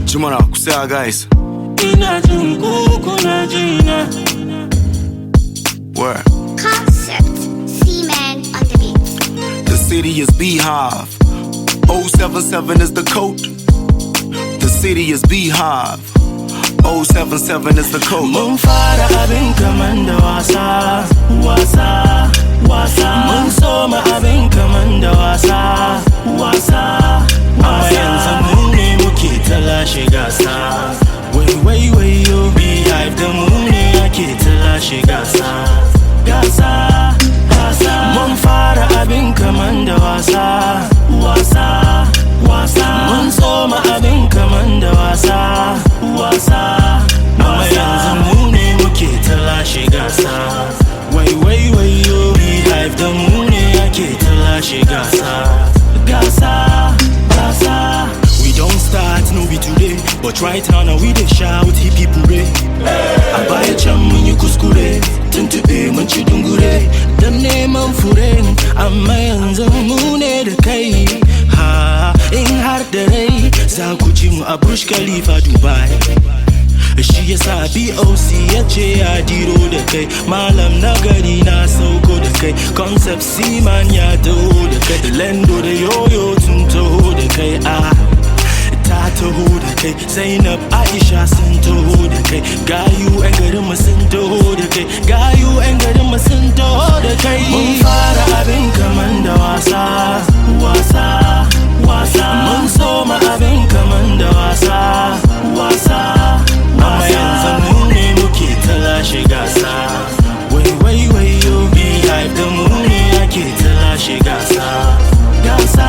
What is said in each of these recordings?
Jumana, kusaya guys. Where? Concept, C-Man on the beat. The city is BeeHive. 077 is the code. The city is BeeHive. 077 is the code. Mun fara abin kaman da wasa, wasa, wasa. Mun soma abin kaman da wasa, wasa, wasa. Yanzu mu ne muke ta lashe gasa. Wai yo, BeeHive da mu ne ake ta lashe gasa, gasa, gasa. Mun fara abin kaman da wasa, wasa, wasa. Mun soma abin kaman da wasa, wasa, wasa. Yanzu mu ne muke ta lashe gasa. Wai yo, BeeHive da mu ne ake ta lashe gasa, gasa, gasa. We don't start, no be today, but right now we dey shout hip hip hooray. A baya can mun yi kuskure, tuntube mun ci dungure, dan neman fure, amma yanzu mu ne da kai. Ha, in har da rai za ku ji mu a Burj Khalifa Dubai. Shi yasa BOC ya ce ya diro da kai, malam na gari na sauko da kai, concept C-Man ya taho da kai, lendo da yoyo tun taho da kai. Ta taho da kai, Zainab Aisha sun taho da kai, gayu 'yan garin mu sun taho da kai, gayu 'yan garin mu sun taho da kai. Mun fara abin kaman da wasa, wasa, wasa. Mun soma abin kaman da wasa, wasa, amma yanzu mu ne muke ta lashe gasa. Wai yo, BeeHive da mu ne ake ta lashe gasa, gasa,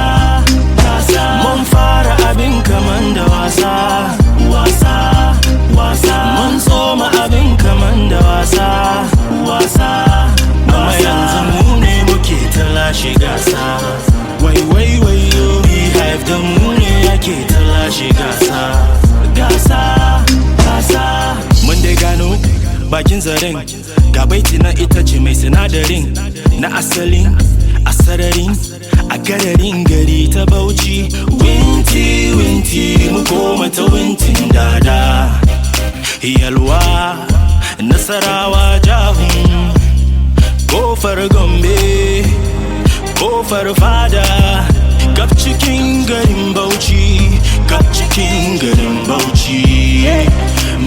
gasa. Mun fara abin kaman da wasa, wasa, wasa. Mun soma abin kaman da wasa, wasa, amma yanzu mu ne muke ta lashe gasa. Wai yo, BeeHive da mu ne ake ta lashe gasa, gasa, gasa. Mun dai gano bakin zaren, ga baiti na ita ce mai sinadarin na asalin asararin a gararin gari ta Bauchi. Winti mu koma ta wintin dada, Yalwa, Nasarawa, Jahun, kofar Gombe, kofar Fada, kaf cikin garin Bauchi, kaf cikin garin Bauchi.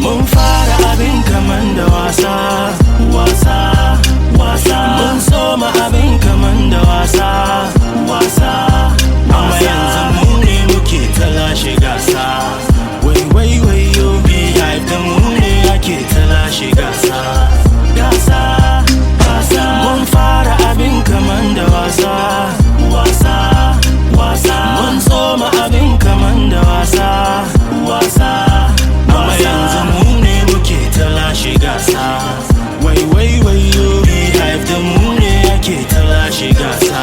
Mun fara abin kaman da wasa, wasa, wasa. Mun soma abin kaman da wasa, wasa, amma yanzu mu ne muke ta lashe gasa. Wai yo, BeeHive da mu ne ake ta lashe gasa, gasa, gasa. Mun fara abin kaman da wasa, wasa, wasa. Mun soma abin kaman da wasa, wasa, amma yanzu mu ne muke ta lashe gasa. Wai yo, BeeHive da mu ne ake ta lashe gasa,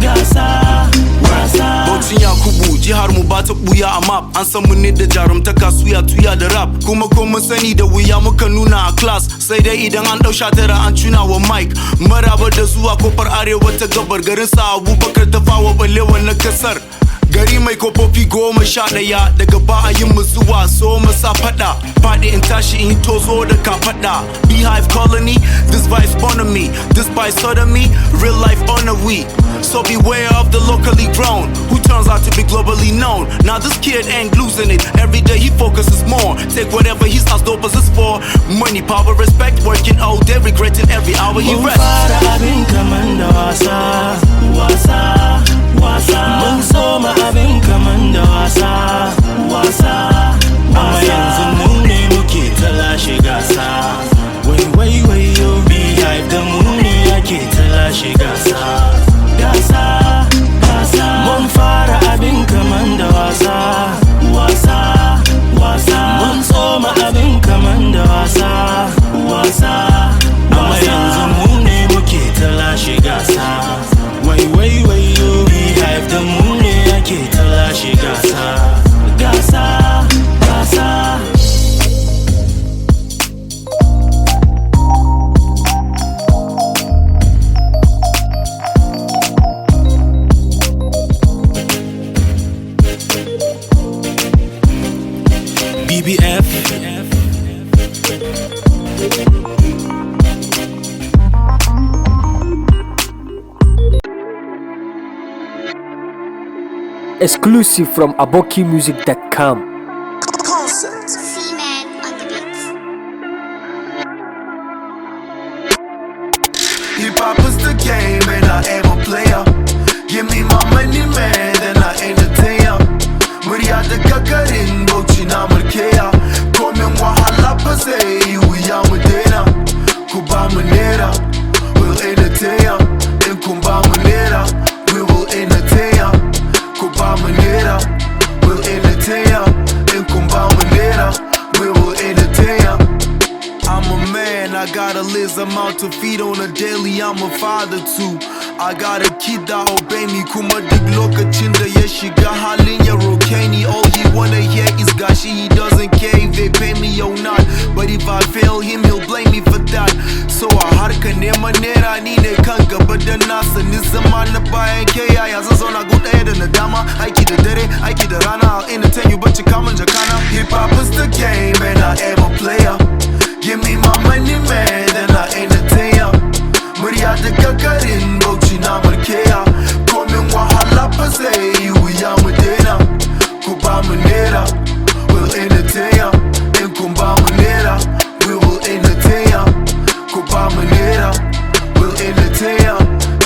gasa, gasa. Bauchin Yakubu, jihar mu ba ta buya a map. An san mu ne da jarumtaka suya tuya da rap. Kuma ko mun sani da wuya muka nuna a class. Sai dai idan an dau tara an tuna wa mic. Maraba da zuwa kofar arewa ta gabar, garin sa Abubakar ta fawa balewa na kasar. Gari mai kofofi 11, daga ba'ayin mu zuwa so masa fada. Faɗi in tashi in tozo da kafaɗa. BeeHive colony, this vibe's born of me. This by sodomy, real life honor we. So beware of the locally grown, who turns out to be globally known. Now this kid ain't losing it, every day he focuses more. Take whatever he's as dope as it's for. Money, power, respect, working all day, regretting every hour he rests. Mun fara abin kaman da wasa, wasa, wasa. Mun soma abin kaman da wasa, wasa, amma yanzu mu ne muke ta lashe gasa. Wai yo, BeeHive da mu ne ake ta lashe gasa, gasa, gasa. Mun fara abin kaman da wasa, wasa, wasa. Mun soma abin kaman da wasa, wasa, amma yanzu mu ne muke ta lashe gasa. Wai yo, BeeHive da mu ne ake ta lashe gasa, gasa. BBF. Exclusive from abokimusic.com. C-Man on the beat. Hip hop is the game and I am a player. Give me my money, man, then I entertain ya. Murya da kakarin bauchi na mulkeya. Komin wahala pa sai wuya mu daina. Ku ba mu naira, we'll entertain ya. In kun ba mu naira, we will entertain ya. Ku ba mu naira, we'll entertain ya. In kun ba mu naira, we will entertain ya. I'm a man, I got a list, I'm out to feed on a daily, I'm a father too. I got a kid that obey me, kuma duk lokacin da ya shiga halin ya roke ni. All he wanna hear is gashi, he doesn't care if they pay me or not. But if I fail him, he'll blame me for that. So a harka neman naira ni ne kan gaba da nasa. Ni zama na bayan ke yaya zan zauna gu ɗaya da nadama. Aiki da dare, aiki da rana, I'll entertain you, but you kamun jakana. Hip hop is the game and I am a player. Give me my money, man, then I entertain ya. Murya da kakarin bauchi na mulkeya. Komin wahala pa sai wuya mu daina. Ku ba mu naira, we'll entertain ya. In kun ba mu naira, we will entertain ya. Ku ba mu naira, we'll entertain ya.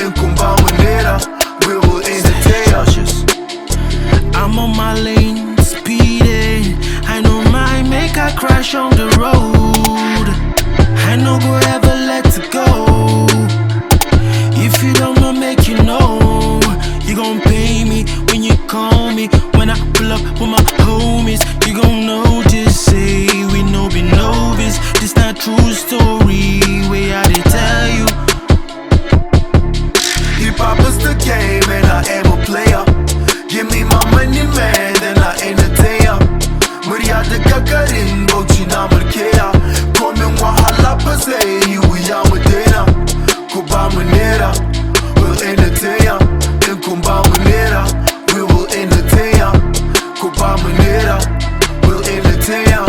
In kun ba mu naira, we will entertain ya. I'm on my lane, speeding. I know my make I crash on the road. I no go ever let it go. If you don't know, make you know. You gon' pay me when you call me. When I pull up with my homies, you gon' know, just say we no be novice. This not true story, way I did tell you. Hip hop is the game and I am a player. Give me my money, man, then I entertain ya. Murya da kakarin bauchi na mulkeya. Komin wahala pa sai wuya mu daina. Ku ba mu naira, we'll entertain ya. In kun ba mu naira, we will entertain ya. Ku ba mu naira, we'll entertain ya.